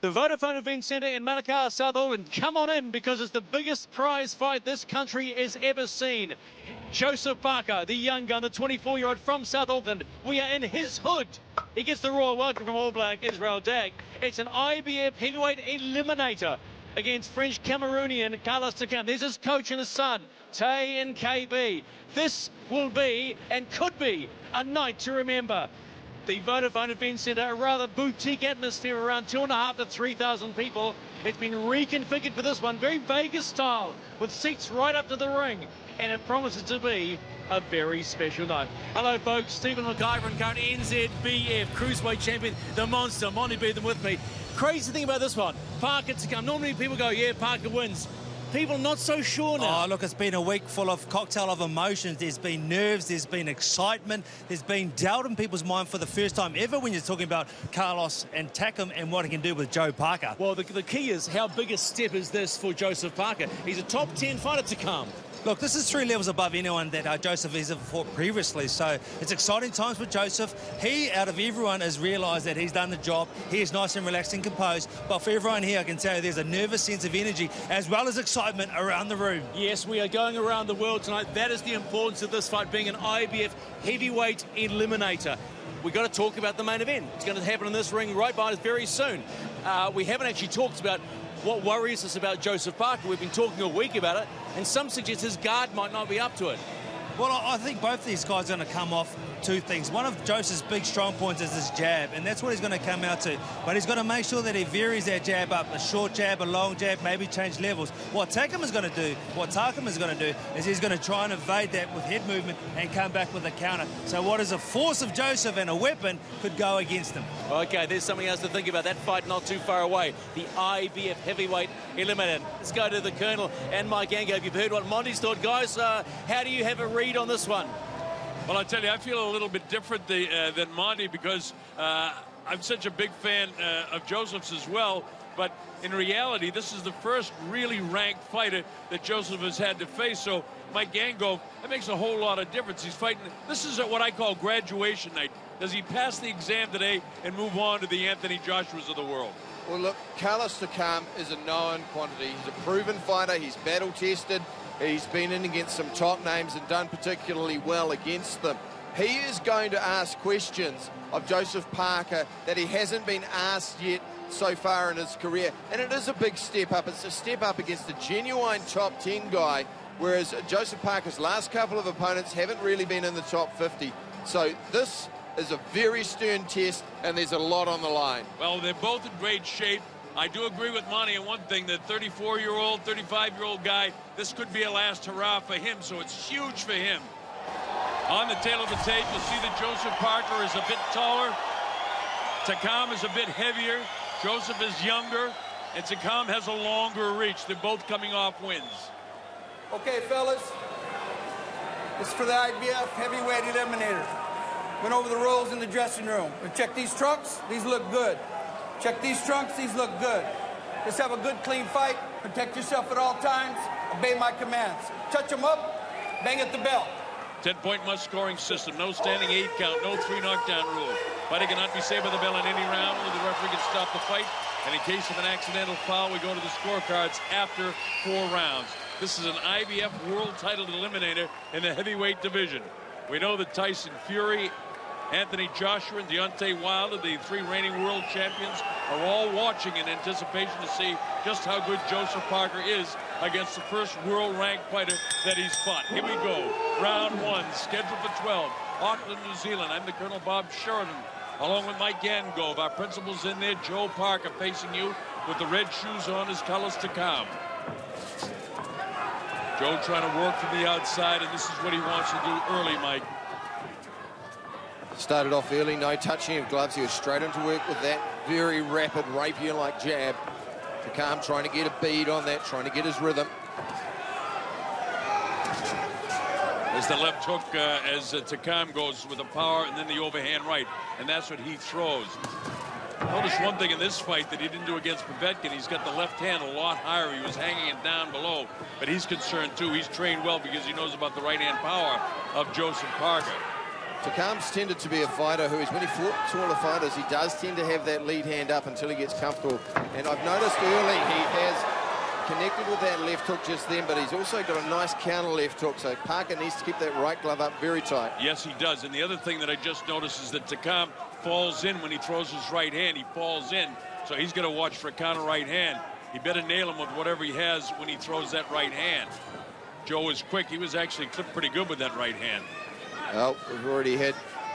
The Vodafone Events Centre in Manukau, South Auckland. Come on in because it's the biggest prize fight this country has ever seen. Joseph Parker, the young gun, the 24-year-old from South Auckland. We are in his hood. He gets the royal welcome from All Black Israel Dag. It's an IBF heavyweight eliminator against French Cameroonian Carlos Takam. There's his coach and his son, Tay and KB. This will be and could be a night to remember. The Vodafone Events Centre, a rather boutique atmosphere, around 2,500 to 3,000 people. It's been reconfigured for this one, very Vegas style, with seats right up to the ring, and it promises to be a very special night. Hello folks, Stephen McIver, current NZBF Cruiserweight Champion, the Monster, Monty Beetham with me. Crazy thing about this one, Parker to come. Normally people go, yeah, Parker wins. People not so sure now. Oh, look, it's been a week full of cocktail of emotions. There's been nerves, there's been excitement, there's been doubt in people's mind for the first time ever when you're talking about Carlos and Takam and what he can do with Joe Parker. Well, the key is how big a step is this for Joseph Parker? He's a top 10 fighter to come. Look, this is 3 levels above anyone that Joseph has ever fought previously, so it's exciting times for Joseph. He, out of everyone, has realised that he's done the job. He is nice and relaxed and composed, but for everyone here, I can tell you there's a nervous sense of energy as well as excitement around the room. Yes, we are going around the world tonight. That is the importance of this fight, being an IBF heavyweight eliminator. We've got to talk about the main event. It's going to happen in this ring right by us very soon. We haven't actually talked about what worries us about Joseph Parker. We've been talking a week about it, and some suggest his guard might not be up to it. Well, I think both these guys are going to come off two things. One of Joseph's big strong points is his jab, and that's what he's going to come out to. But he's going to make sure that he varies that jab up, a short jab, a long jab, maybe change levels. What Takam is going to do, what Takam is going to do, is he's going to try and evade that with head movement and come back with a counter. So what is a force of Joseph and a weapon could go against him. Okay, there's something else to think about. That fight not too far away. The IBF heavyweight eliminator. Let's go to the Colonel and Mike Ango. You've heard what Monty's thought. Guys, how do you have a read on this one? Well, I tell you, I feel a little bit different than Monty because I'm such a big fan of Joseph's as well. But in reality, this is the first really ranked fighter that Joseph has had to face. So Mike Ango, that makes a whole lot of difference. He's fighting. This is what I call graduation night. Does he pass the exam today and move on to the Anthony Joshuas of the world? Well, look, Carlos Takam is a known quantity. He's a proven fighter. He's battle-tested. He's been in against some top names and done particularly well against them. He is going to ask questions of Joseph Parker that he hasn't been asked yet so far in his career. And it is a big step up. It's a step up against a genuine top 10 guy, whereas Joseph Parker's last couple of opponents haven't really been in the top 50. So this is a very stern test, and there's a lot on the line. Well, they're both in great shape. I do agree with Monty on one thing, that 34-year-old, 35-year-old guy, this could be a last hurrah for him, so it's huge for him. On the tail of the tape, you'll see that Joseph Parker is a bit taller. Takam is a bit heavier. Joseph is younger, and Takam has a longer reach. They're both coming off wins. Okay, fellas, this is for the IBF heavyweight eliminator. Went over the rules in the dressing room. We check these trunks, these look good. Check these trunks, these look good. Just have a good, clean fight. Protect yourself at all times. Obey my commands. Touch them up, bang at the bell. 10-point must-scoring system. No standing 8 count, no 3 knockdown rule. Fighter cannot be saved by the bell in any round. Only the referee can stop the fight. And in case of an accidental foul, we go to the scorecards after 4 rounds. This is an IBF world title eliminator in the heavyweight division. We know that Tyson Fury, Anthony Joshua, and Deontay Wilder, the 3 reigning world champions, are all watching in anticipation to see just how good Joseph Parker is against the first world-ranked fighter that he's fought. Here we go. Round 1, scheduled for 12. Auckland, New Zealand. I'm the Colonel Bob Sheridan, along with Mike Gangove. Our principal's in there. Joe Parker facing you with the red shoes on is Carlos Takam. Joe trying to work from the outside, and this is what he wants to do early, Mike. Started off early, no touching of gloves. He was straight into work with that very rapid rapier-like jab. Takam trying to get a bead on that, trying to get his rhythm. There's the left hook as Takam goes with the power and then the overhand right, and that's what he throws. Notice one thing in this fight that he didn't do against Povetkin. He's got the left hand a lot higher. He was hanging it down below, but he's concerned too. He's trained well because he knows about the right hand power of Joseph Parker. Takam's tended to be a fighter who is, when he fought taller fighters, he does tend to have that lead hand up until he gets comfortable. And I've noticed early he has connected with that left hook just then, but he's also got a nice counter left hook, so Parker needs to keep that right glove up very tight. Yes, he does. And the other thing that I just noticed is that Takam falls in when he throws his right hand. He falls in, so he's going to watch for a counter right hand. He better nail him with whatever he has when he throws that right hand. Joe is quick. He was actually clipped pretty good with that right hand. Well, we've already had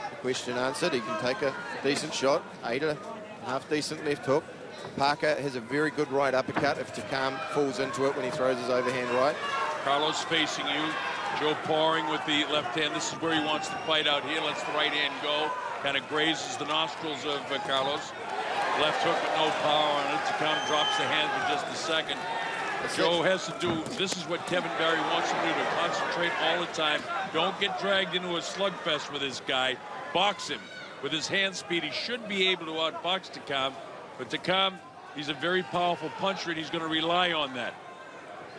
the question answered. He can take a decent shot, 8.5 decent left hook. Parker has a very good right uppercut if Takam falls into it when he throws his overhand right. Carlos facing you. Joe pouring with the left hand. This is where he wants to fight out here. Lets the right hand go. Kind of grazes the nostrils of Carlos. Left hook with no power on it. Takam drops the hand for just a second. Joe has to do, this is what Kevin Barry wants him to do, to concentrate all the time. Don't get dragged into a slugfest with this guy. Box him. With his hand speed, he should be able to outbox Takam. But Takam, he's a very powerful puncher, and he's going to rely on that.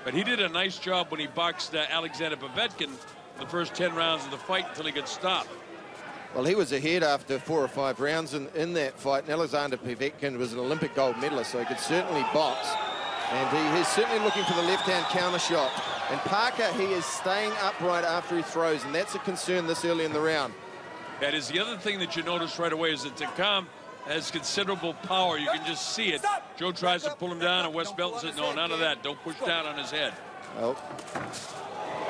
But he did a nice job when he boxed Alexander Povetkin the first 10 rounds of the fight until he got stopped. Well, he was ahead after 4 or 5 rounds in that fight, and Alexander Povetkin was an Olympic gold medalist, so he could certainly box. And he's certainly looking for the left-hand counter shot. And Parker, he is staying upright after he throws, and that's a concern this early in the round. That is the other thing that you notice right away is that Takam has considerable power. You can just see it. Joe tries to pull him down, and Wes Melton says, no, none of that. Don't push down on his head. Well,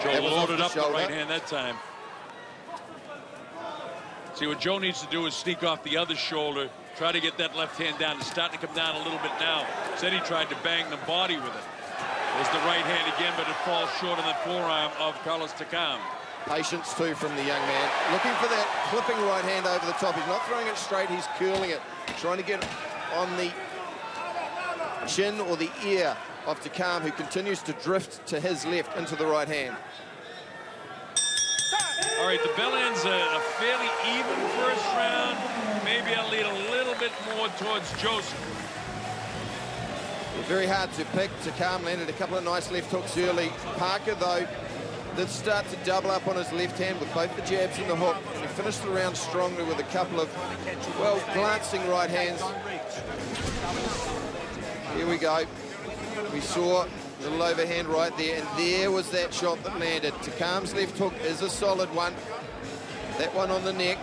Joe loaded up the right hand that time. See, what Joe needs to do is sneak off the other shoulder, try to get that left hand down. It's starting to come down a little bit now. Said he tried to bang the body with it. There's the right hand again, but it falls short on the forearm of Carlos Takam. Patience, too, from the young man. Looking for that clipping right hand over the top. He's not throwing it straight, he's curling it. Trying to get on the chin or the ear of Takam, who continues to drift to his left into the right hand. All right, the bell ends a fairly even first round. Maybe I'll lean a little bit more towards Joseph. Very hard to pick. Takam landed a couple of nice left hooks early. Parker, though, did start to double up on his left hand with both the jabs and the hook. And he finished the round strongly with a couple of, well, glancing right hands. Here we go. We saw a little overhand right there, and there was that shot that landed. Takam's left hook is a solid one. That one on the neck.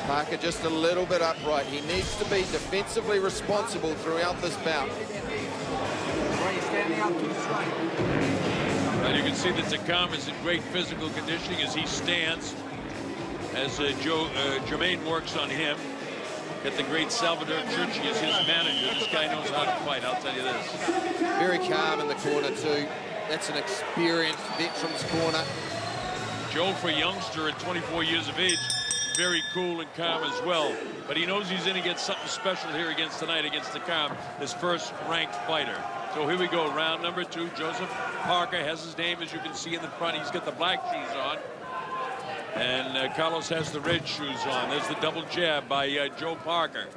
Parker just a little bit upright. He needs to be defensively responsible throughout this bout. And you can see that Takam is in great physical conditioning as he stands, as Jermaine works on him. Got the great Salvador Churchy as his manager. This guy knows how to fight, I'll tell you this. Very calm in the corner, too. That's an experienced veteran's corner. Joe, for a youngster at 24 years of age, very cool and calm as well. But he knows he's in to get something special here tonight against Takam, his first ranked fighter. So here we go, round number 2. Joseph Parker has his name, as you can see in the front. He's got the black shoes on. And Carlos has the red shoes on. There's the double jab by Joe Parker.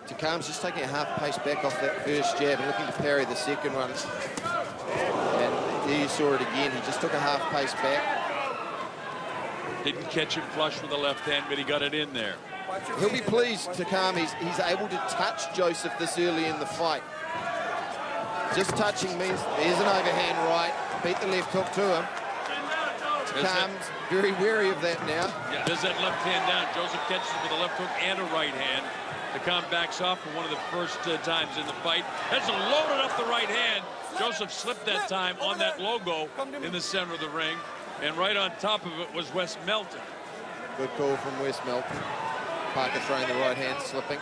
Takam's just taking a half pace back off that first jab and looking to parry the second one. And there you saw it again. He just took a half pace back. Didn't catch him flush with the left hand, but he got it in there. He'll be pleased, Takam. He's able to touch Joseph this early in the fight. Just touching means there's an overhand right. Beat the left hook to him. Takam's very wary of that now. Yeah, there's that left hand down. Joseph catches it with a left hook and a right hand. Takam backs off for one of the first times in the fight. That's loaded up the right hand. Joseph slipped that time on that logo in the center of the ring. And right on top of it was Wes Melton. Good call from Wes Melton. Parker throwing the right hand, slipping.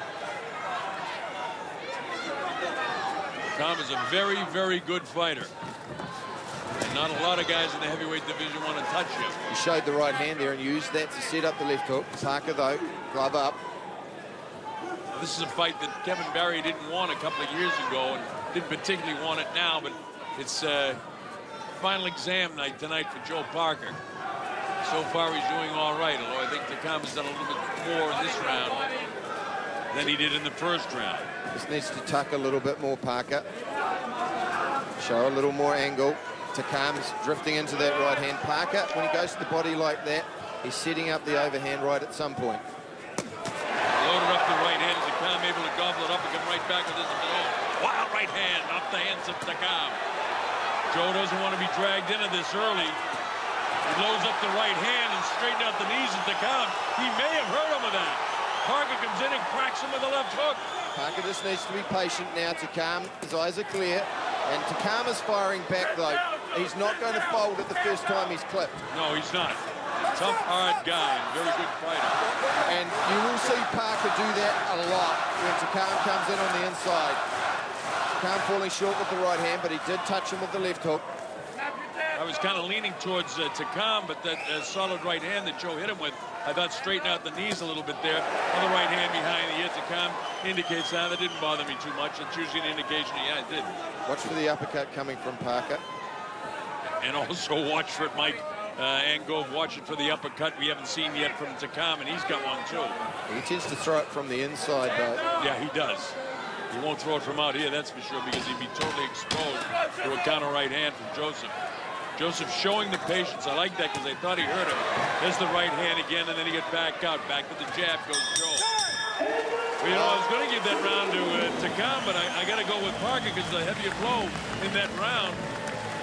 Takam is a very, very good fighter. And not a lot of guys in the heavyweight division want to touch him. He showed the right hand there and used that to set up the left hook. Parker, though, glove up. This is a fight that Kevin Barry didn't want a couple of years ago and didn't particularly want it now, but it's final exam night tonight for Joe Parker. So far, he's doing all right, although I think Takam has done a little bit more in this round than he did in the first round. Just needs to tuck a little bit more, Parker. Show a little more angle. Takam's drifting into that right hand. Parker, when he goes to the body like that, He's setting up the overhand right at some point. Loaded up the right hand. Takam able to gobble it up and come right back with his wild right hand off the hands of Takam. Joe doesn't want to be dragged into this early. He loads up the right hand and straighten out the knees of Takam. He may have hurt him with that. Parker comes in and cracks him with a left hook. Parker just needs to be patient now. Takam, his eyes are clear. And Takam is firing back, though. He's not going to fold at the first time he's clipped. No, he's not. Tough, hard guy, and very good fighter. And you will see Parker do that a lot when Takam comes in on the inside. Takam falling short with the right hand, but he did touch him with the left hook. I was kind of leaning towards Takam, but that solid right hand that Joe hit him with, I thought straightened out the knees a little bit there. Other right hand behind the ear. Takam indicates that didn't bother me too much. It's usually an indication, yeah, it did. Watch for the uppercut coming from Parker. And also watch for it, Mike. And go watch it for the uppercut we haven't seen yet from Takam, and he's got one too. He tends to throw it from the inside, though. Yeah, he does. He won't throw it from out here, that's for sure, because he'd be totally exposed to a counter right hand from Joseph. Joseph showing the patience. I like that because I thought he hurt him. There's the right hand again, and then he gets back out. Back to the jab goes Joe. Well, you know, I was going to give that round to Takam, but I got to go with Parker because the heavier blow in that round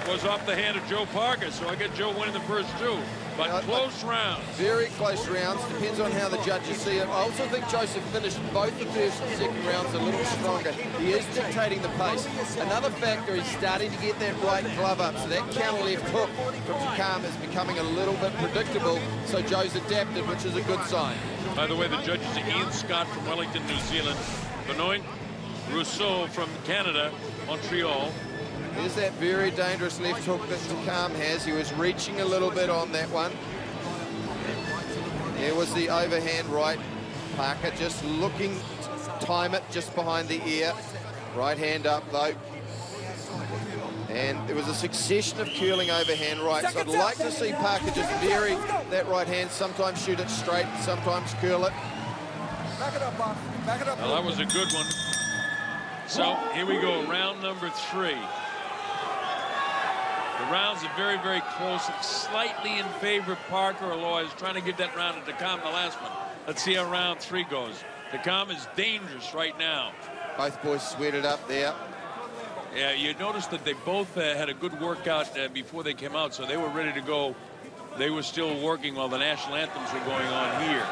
was off the hand of Joe Parker, so I got Joe winning the first two. But close rounds. Very close rounds. Depends on how the judges see it. I also think Joseph finished both the first and second rounds a little stronger. He is dictating the pace. Another factor is starting to get that right glove up, so that counter left hook from Takam is becoming a little bit predictable, so Joe's adapted, which is a good sign. By the way, the judges are Ian Scott from Wellington, New Zealand, Benoit Rousseau from Canada, Montreal. There's that very dangerous left hook that Takam has. He was reaching a little bit on that one. There was the overhand right. Parker just looking to time it just behind the ear. Right hand up, though. And there was a succession of curling overhand rights. I'd like to see Parker just vary that right hand. Sometimes shoot it straight, sometimes curl it. Back it up, boss. Back it up. Well, that was a good one. So here we go, round number 3. The rounds are very, very close. It's slightly in favor of Parker, although I was trying to give that round to Takam the last one. Let's see how round 3 goes. Takam is dangerous right now. Both boys sweated up there. Yeah, you noticed that they both had a good workout before they came out, so they were ready to go. They were still working while the national anthems were going on here.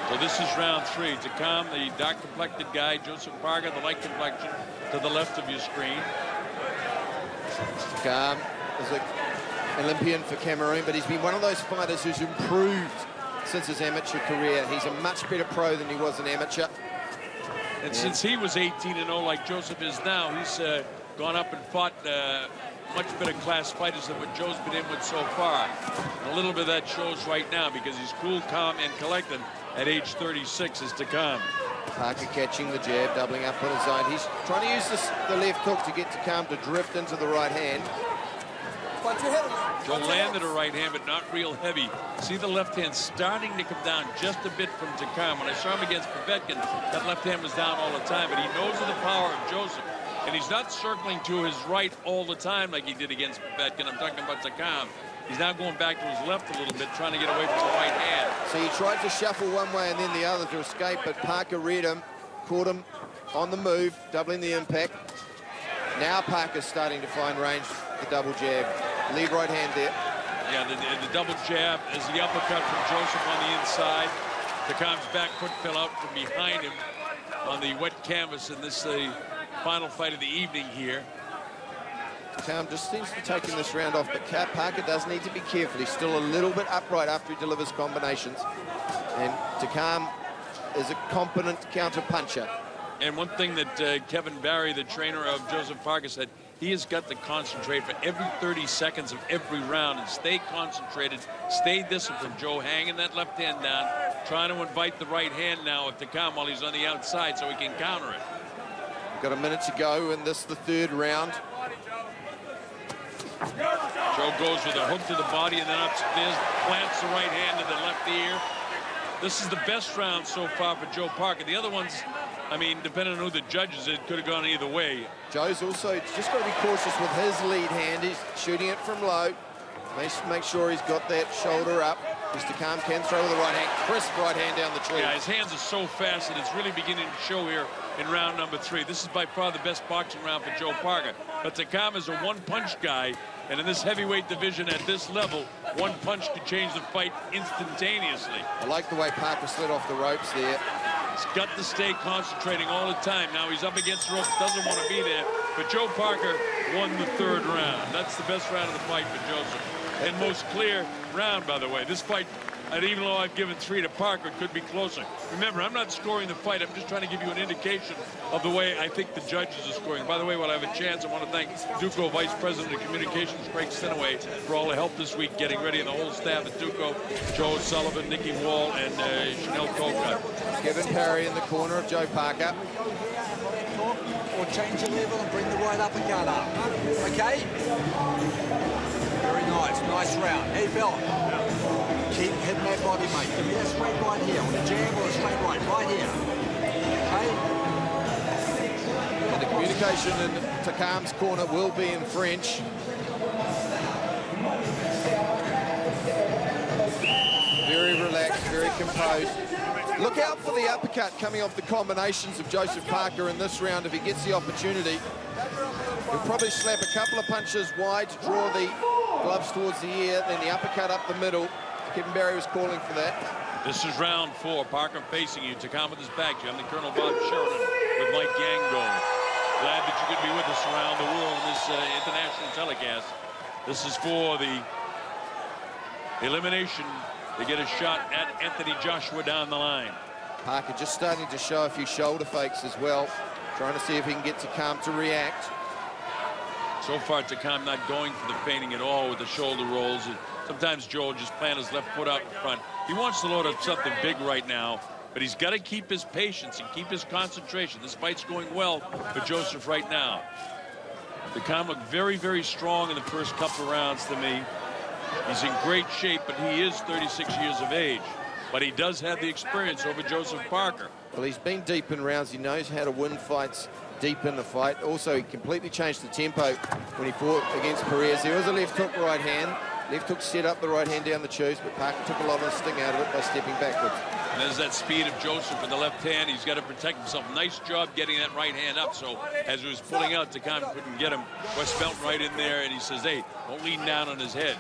So this is round 3. Takam, the dark-complected guy, Joseph Parker, the light complexion, to the left of your screen. Takam is an Olympian for Cameroon, but he's been one of those fighters who's improved since his amateur career. He's a much better pro than he was an amateur. And since he was 18-0 like Joseph is now, he's gone up and fought much better class fighters than what Joe's been in with so far. And a little bit of that shows right now because he's cool, calm, and collected at age 36 is Takam. Parker catching the jab, doubling up on his own. He's trying to use the left hook to get Takam to drift into the right hand. Joe landed a right hand, but not real heavy. See the left hand starting to come down just a bit from Takam. When I saw him against Povetkin, that left hand was down all the time, but he knows of the power of Joseph. And he's not circling to his right all the time like he did against Povetkin. I'm talking about Takam. He's now going back to his left a little bit, trying to get away from the right hand. So he tried to shuffle one way and then the other to escape, but Parker read him, caught him on the move, doubling the impact. Now Parker's starting to find range, the double jab. Lead right hand there. Yeah, the double jab is the uppercut from Joseph on the inside. Takam's back foot fell out from behind him on the wet canvas in this the final fight of the evening here. Takam just seems to be taking this round off, but Parker does need to be careful. He's still a little bit upright after he delivers combinations. And Takam is a competent counter-puncher. And one thing that Kevin Barry, the trainer of Joseph Parker, said, he has got to concentrate for every 30 seconds of every round and stay concentrated, stay disciplined. Joe hanging that left hand down, trying to invite the right hand now of Takam while he's on the outside so he can counter it. Got a minute to go in this, the third round. Joe goes with a hook to the body and then upstairs, plants the right hand to the left ear. This is the best round so far for Joe Parker. The other ones, I mean, depending on who the judges, it could have gone either way. Joe's also just got to be cautious with his lead hand. He's shooting it from low. Make sure he's got that shoulder up. Mr. Takam can throw with the right hand, crisp right hand down the tree. Yeah, his hands are so fast and it's really beginning to show here in round number 3. This is by far the best boxing round for Joe Parker. But Takam is a one-punch guy, and in this heavyweight division at this level, one punch could change the fight instantaneously. I like the way Parker slid off the ropes there. He's got to stay concentrating all the time. Now he's up against the ropes, doesn't want to be there. But Joe Parker won the 3rd round. That's the best round of the fight for Joseph. And most clear round, by the way. This fight, and even though I've given 3 to Parker, it could be closer. Remember, I'm not scoring the fight. I'm just trying to give you an indication of the way I think the judges are scoring. By the way, while I have a chance, I want to thank Duco Vice President of Communications, Craig Stenaway, for all the help this week getting ready, and the whole staff at Duco, Joe Sullivan, Nikki Wall, and Chanel Coca. Kevin Perry in the corner of Joe Parker. Or change your level and bring the right uppercut up. Okay? Very nice. Nice round. Hey, fella. Keep hitting that body, mate. Give me that straight right here. On a jab or a straight right. Right here. Okay? And the communication in Takam's corner will be in French. Very relaxed, very composed. Look out for the uppercut coming off the combinations of Joseph Parker in this round if he gets the opportunity. He'll probably slap a couple of punches wide to draw the gloves towards the ear, then the uppercut up the middle. Kevin Barry was calling for that. This is round 4. Parker facing you. Takam with his back. I'm the Colonel Bob Sheridan with Mike Gango. Glad that you could be with us around the world in this international telecast. This is for the elimination. They get a shot at Anthony Joshua down the line. Parker just starting to show a few shoulder fakes as well, trying to see if he can get Takam to react. So far, Takam not going for the feinting at all with the shoulder rolls. Sometimes Joe will just plant his left foot out in front. He wants to load up something big right now, but he's got to keep his patience and keep his concentration. This fight's going well for Joseph right now. Takam looked very, very strong in the first couple of rounds to me. He's in great shape, but he is 36 years of age. But he does have the experience over Joseph Parker. Well, he's been deep in rounds. He knows how to win fights deep in the fight. Also, he completely changed the tempo when he fought against Perez. There was a left hook, right hand. Left hook set up the right hand down the choose, but Parker took a lot of the sting out of it by stepping backwards. And there's that speed of Joseph with the left hand. He's got to protect himself. Nice job getting that right hand up. So as he was pulling out, Takam couldn't get him. West Belton right in there, and he says, hey, don't lean down on his head.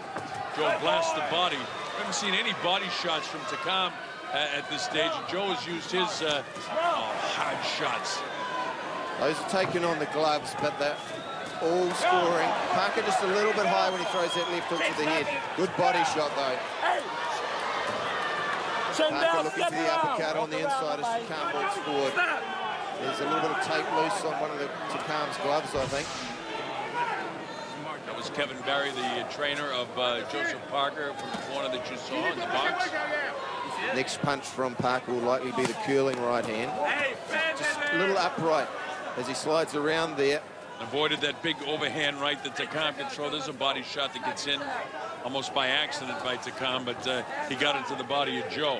Joe blasts the body. I haven't seen any body shots from Takam at this stage. And Joe has used his hard shots. Those are taken on the gloves, but they're all scoring. Parker just a little bit high when he throws that left hook to the head. Good body shot, though. Parker looking for the uppercut on the inside as Takam walks forward. There's a little bit of tape loose on one of the Takam's gloves, I think. That was Kevin Barry, the trainer of Joseph Parker from the corner that you saw in the box. Next punch from Parker will likely be the curling right hand. Just a little upright as he slides around there. Avoided that big overhand right that Takam can throw. There's a body shot that gets in almost by accident by Takam, but he got into the body of Joe.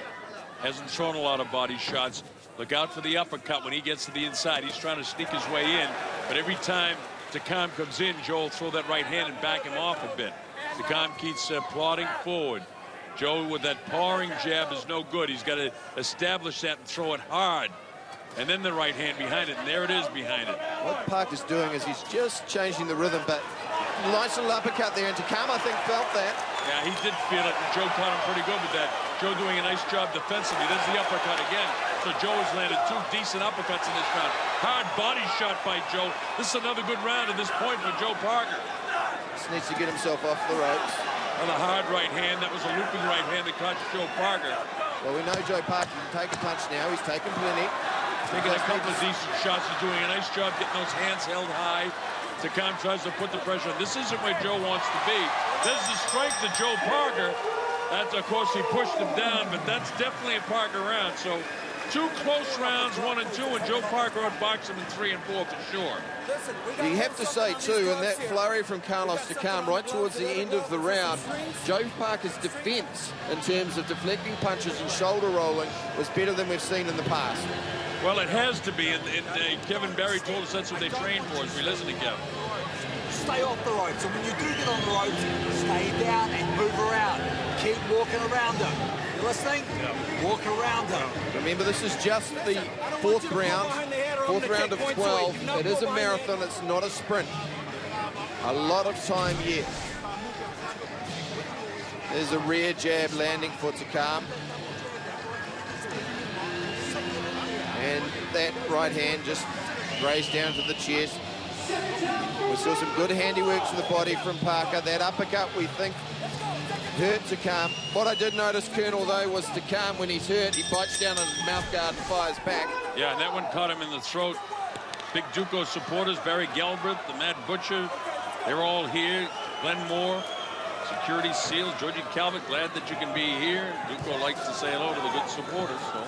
Hasn't thrown a lot of body shots. Look out for the uppercut when he gets to the inside. He's trying to sneak his way in, but every time Takam comes in, Joe will throw that right hand and back him off a bit. Takam keeps plodding forward. Joe with that pawing jab is no good. He's got to establish that and throw it hard. And then the right hand behind it, and there it is behind it. What Parker's doing is he's just changing the rhythm, but nice little uppercut there, and Takam, I think, felt that. Yeah, he did feel it, and Joe caught him pretty good with that. Joe doing a nice job defensively. There's the uppercut again. So Joe has landed 2 decent uppercuts in this round. Hard body shot by Joe. This is another good round at this point for Joe Parker. Just needs to get himself off the ropes. On a hard right hand, that was a looping right hand that caught Joe Parker. Well, we know Joe Parker can take a punch now. He's taken plenty. Taking a couple of decent shots. He's doing a nice job getting those hands held high. Takam tries to put the pressure on. This isn't where Joe wants to be. This is the strength of Joe Parker. That's, of course, he pushed him down, but that's definitely a Parker round. So 2 close rounds, 1 and 2, and Joe Parker outboxed him in 3 and 4 for sure. You have to say, too, in that flurry from Carlos Takam right towards the end of the round, Joe Parker's defense in terms of deflecting punches and shoulder rolling was better than we've seen in the past. Well, it has to be, and Kevin Barry told us that's what they train for, as we listen to Kevin. Stay off the ropes, and when you do get on the ropes, stay down and move around. Keep walking around him. You listening? Yeah. Walk around him. Remember, this is just the fourth round of 12. It is a marathon, it's not a sprint. A lot of time yet. There's a rear jab landing for Takam. And that right hand just grazed down to the chest. We saw some good handiwork to the body from Parker. That uppercut, we think, hurt Takam. What I did notice, Colonel, though, was Takam, when he's hurt, he bites down on his mouth guard and fires back. Yeah, and that one caught him in the throat. Big Duco supporters, Barry Galbraith, the Mad Butcher, they're all here. Glenn Moore, Security SEALs, Georgie Calvert, glad that you can be here. Duco likes to say hello to the good supporters. So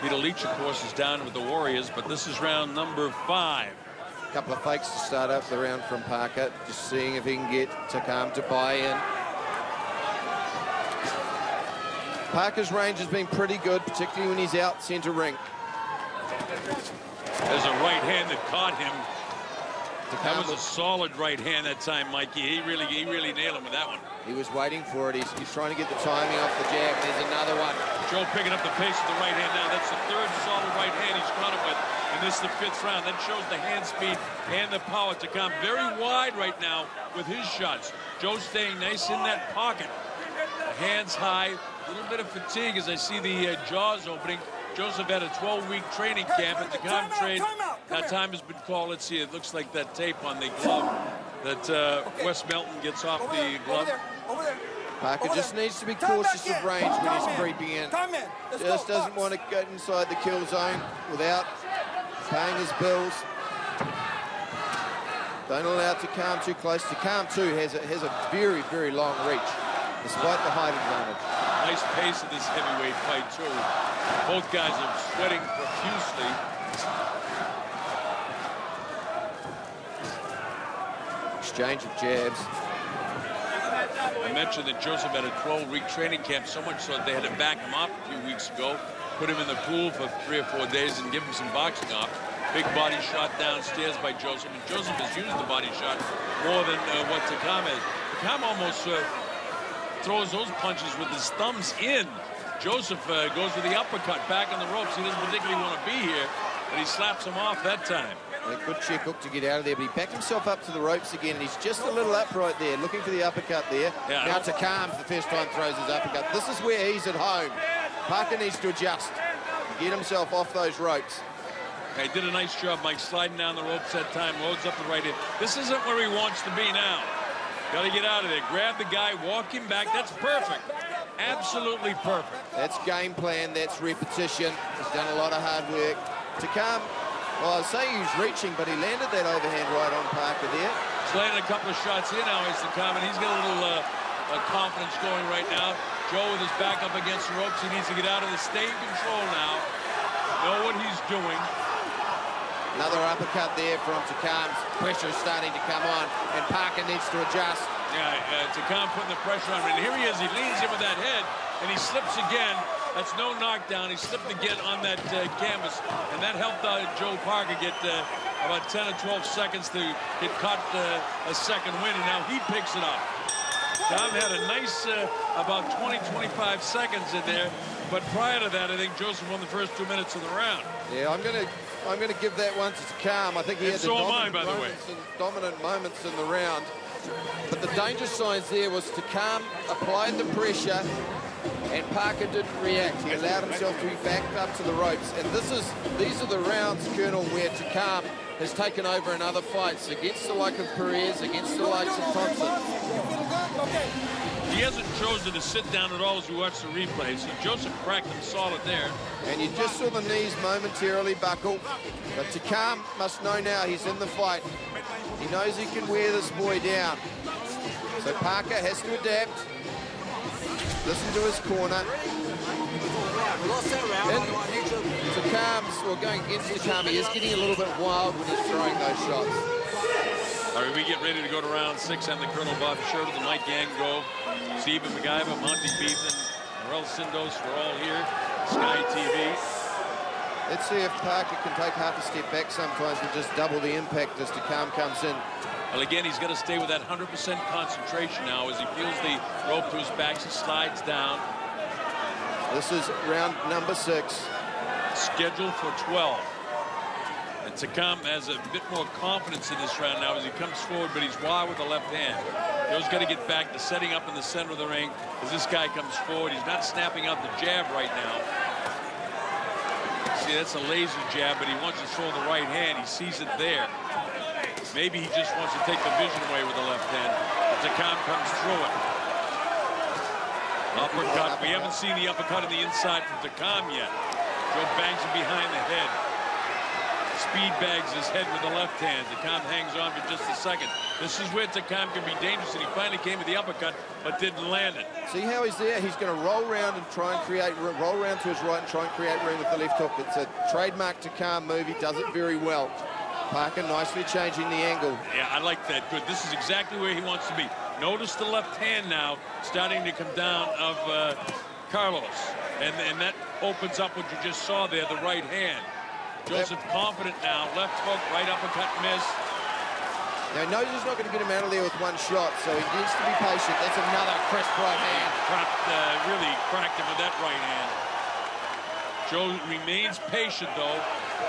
Peter Leach, of course, is down with the Warriors, but this is round number 5. A couple of fakes to start up the round from Parker, just seeing if he can get Takam to buy in. Parker's range has been pretty good, particularly when he's out centre ring. There's a right hand that caught him. That was a solid right hand that time, Mikey. He really nailed him with that one. He was waiting for it. He's trying to get the timing off the jab. There's another one. Joe picking up the pace with the right hand now. That's the third solid right hand he's caught him with. And this is the 5th round. That shows the hand speed and the power to come very wide right now with his shots. Joe staying nice in that pocket. The hands high. A little bit of fatigue as I see the jaws opening. Joseph had a 12-week training camp at the Takam trade. That time has been called. Let's see, it looks like that tape on the glove that Wes Melton gets off the glove. Parker just needs to be cautious of range when he's creeping in. Just doesn't want to get inside the kill zone without paying his bills. Don't allow Takam too close. Takam too has a very, very long reach, despite the height advantage. Nice pace of this heavyweight fight too. Both guys are sweating profusely. Exchange of jabs. I mentioned that Joseph had a 12-week training camp, so much so that they had to back him up a few weeks ago, put him in the pool for 3 or 4 days and give him some boxing off. Big body shot downstairs by Joseph, and Joseph has used the body shot more than what Takam has. Takam almost throws those punches with his thumbs in. Joseph goes with the uppercut back on the ropes. He doesn't particularly want to be here, but he slaps him off that time. A good check hook to get out of there, but he backed himself up to the ropes again, and he's just a little upright there, looking for the uppercut there. Yeah, now Takam, for the first time, throws his uppercut. This is where he's at home. Parker needs to adjust, get himself off those ropes. He did a nice job, Mike, sliding down the ropes that time, loads up the right hand. This isn't where he wants to be now. Got to get out of there. Grab the guy, walk him back. That's perfect. Absolutely perfect. That's game plan. That's repetition. He's done a lot of hard work. Takam, well, I'd say he was reaching, but he landed that overhand right on Parker there. He's landing a couple of shots here now, he's Takam, and he's got a little confidence going right now. Joe with his back up against the ropes. He needs to get out of the stay in control now. Know what he's doing. Another uppercut there from Takam. Pressure is starting to come on, and Parker needs to adjust. Yeah, Takam putting the pressure on him. And here he is. He leans in with that head, and he slips again. That's no knockdown. He slipped again on that canvas, and that helped Joe Parker get about 10 or 12 seconds to get caught a second win, and now he picks it up. Tom had a nice about 20, 25 seconds in there, but prior to that, I think Joseph won the first 2 minutes of the round. Yeah, I'm gonna give that one to Takam. I think he had the dominant moments in the round. But the danger signs there was Takam applied the pressure and Parker didn't react. He allowed himself to be backed up to the ropes. And these are the rounds, Colonel, where Takam has taken over in other fights against the like of Perez, against the likes of Thompson. He hasn't chosen to sit down at all as we watch the replays. Joseph cracked him solid there. And you just saw the knees momentarily buckle. But Takam must know now he's in the fight. He knows he can wear this boy down. So Parker has to adapt. Listen to his corner. Going against Takam, he is getting a little bit wild when he's throwing those shots. All right, we get ready to go to round 6. I'm the Colonel Bob Schroeder, the Mike Gangrove, Stephen McIver, Monty Beethan, Morel Sindos. We're all here. Sky TV. Let's see if Parker can take half a step back sometimes and just double the impact as Takam comes in. Well, again, he's got to stay with that 100% concentration now as he feels the rope to his back. He slides down. This is round number 6. Scheduled for 12. And Takam has a bit more confidence in this round now as he comes forward, but he's wide with the left hand. Joe's got to get back to setting up in the center of the ring as this guy comes forward. He's not snapping out the jab right now. See, that's a laser jab, but he wants to throw the right hand. He sees it there. Maybe he just wants to take the vision away with the left hand. But Takam comes through it. Uppercut. We haven't seen the uppercut on the inside from Takam yet. Joe bangs him behind the head. Speed bags his head with the left hand. Takam hangs on for just a second. This is where Takam can be dangerous, and he finally came with the uppercut, but didn't land it. See how he's there? He's going to roll around and try and create room, roll around to his right and try and create room with the left hook. It's a trademark Takam move. He does it very well. Parker nicely changing the angle. Yeah, I like that. Good. This is exactly where he wants to be. Notice the left hand now starting to come down of Carlos. And that opens up what you just saw there, the right hand. Joseph confident now. Left hook, right uppercut, miss. Now he knows he's not going to get him out of there with one shot, so he needs to be patient. That's another crisp right hand. Really cracked him with that right hand. Joe remains patient, though.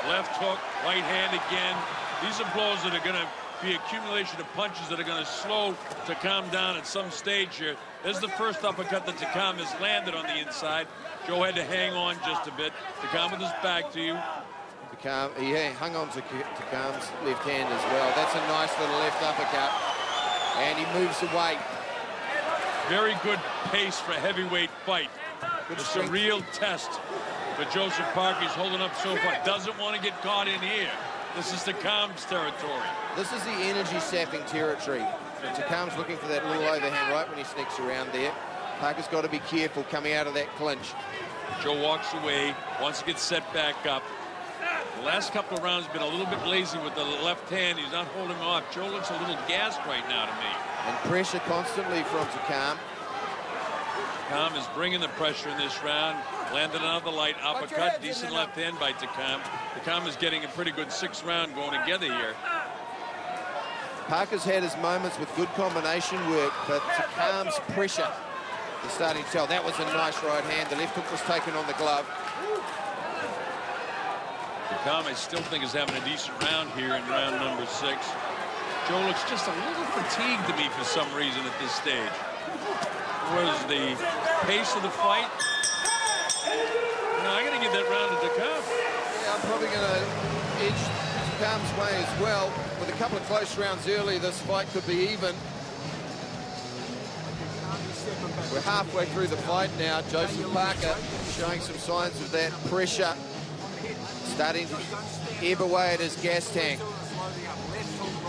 Left hook, right hand again. These are blows that are going to be accumulation of punches that are going to slow Takam down at some stage here. This is the first uppercut that Takam has landed on the inside. Joe had to hang on just a bit. Takam with his back to you. He hung on to Takam's left hand as well. That's a nice little left uppercut. And he moves away. Very good pace for a heavyweight fight. It's a real test for Joseph Parker. He's holding up so far. Doesn't want to get caught in here. This is Takam's territory. This is the energy sapping territory. And Takam's looking for that little overhand right when he sneaks around there. Parker's got to be careful coming out of that clinch. Joe walks away, wants to get set back up. The last couple of rounds been a little bit lazy with the left hand. He's not holding him off. Joe looks a little gassed right now to me. And pressure constantly from Takam. Takam is bringing the pressure in this round. Landed another light uppercut. Decent left hand by Takam. Takam is getting a pretty good 6th round going together here. Parker's had his moments with good combination work, but Takam's pressure is starting to tell. That was a nice right hand. The left hook was taken on the glove. Takam, I still think, is having a decent round here in round number 6. Joe looks just a little fatigued to me for some reason at this stage. Was the pace of the fight? No, I got to give that round to Takam. Yeah, I'm probably going to edge Takam's way as well. With a couple of close rounds early, this fight could be even. We're halfway through the fight now. Joseph Parker showing some signs of that pressure. Starting to ebb away at his gas tank.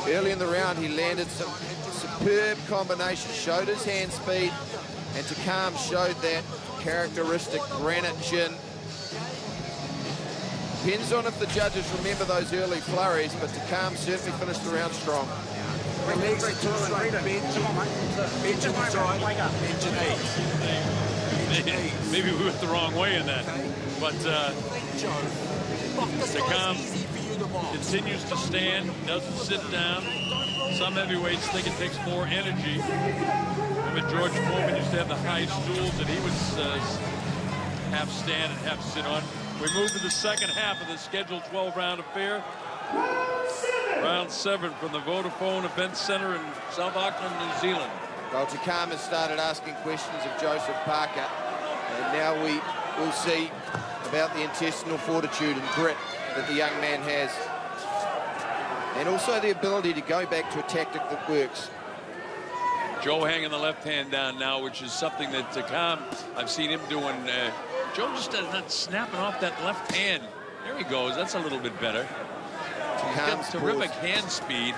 Early in the round, he landed some superb combinations, showed his hand speed, and Takam showed that characteristic granite chin. Depends on if the judges remember those early flurries, but Takam certainly finished the round strong. Legs are too straight, bench to the side, bench and knees. Maybe we went the wrong way in that, but Takam continues to stand, doesn't sit down. Some heavyweights think it takes more energy. Remember George Foreman used to have the high stools that he would half stand and half sit on. We move to the second half of the scheduled 12-round affair. Round 7 from the Vodafone Events Centre in South Auckland, New Zealand. Well, Takam has started asking questions of Joseph Parker, and now we will see about the intestinal fortitude and grit that the young man has, and also the ability to go back to a tactic that works. Joe hanging the left hand down now, which is something that Takam, I've seen him doing. Joe just not snapping off that left hand. There he goes. That's a little bit better. He's got terrific hand speed,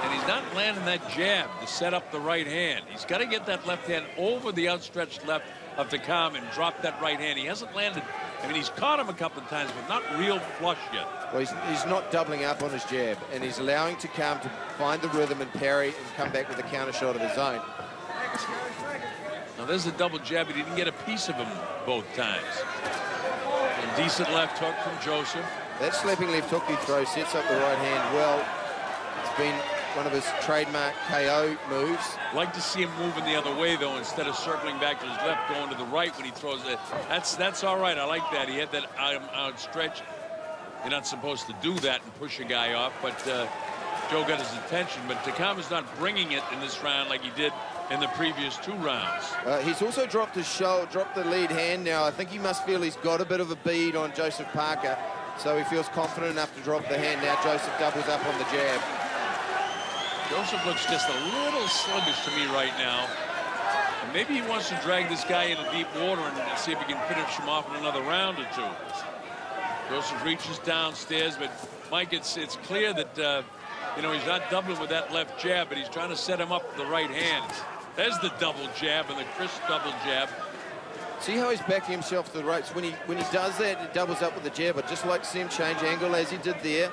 and he's not landing that jab to set up the right hand. He's got to get that left hand over the outstretched left of Takam and drop that right hand. He hasn't landed. I mean, he's caught him a couple of times, but not real flush yet. Well, he's not doubling up on his jab, and he's allowing Takam to find the rhythm and parry and come back with a counter shot of his own. Now, there's a double jab, but he didn't get a piece of him both times. And decent left hook from Joseph. That slapping left hook he throws sets up the right hand well. It's been one of his trademark KO moves. Like to see him moving the other way, though, instead of circling back to his left, going to the right when he throws it. That's all right. I like that. He had that outstretch. You're not supposed to do that and push a guy off, but Joe got his attention. But Takam is not bringing it in this round like he did in the previous 2 rounds. He's also dropped his shoulder, dropped the lead hand now. I think he must feel he's got a bit of a bead on Joseph Parker, so he feels confident enough to drop the hand. Now Joseph doubles up on the jab. Joseph looks just a little sluggish to me right now. And maybe he wants to drag this guy into deep water and see if he can finish him off in another round or 2. Joseph reaches downstairs, but Mike, it's clear that you know, he's not doubling with that left jab, but he's trying to set him up with the right hand. There's the double jab and the crisp double jab. See how he's backing himself to the ropes. When he does that, he doubles up with the jab. I'd just like to see him change angle as he did there,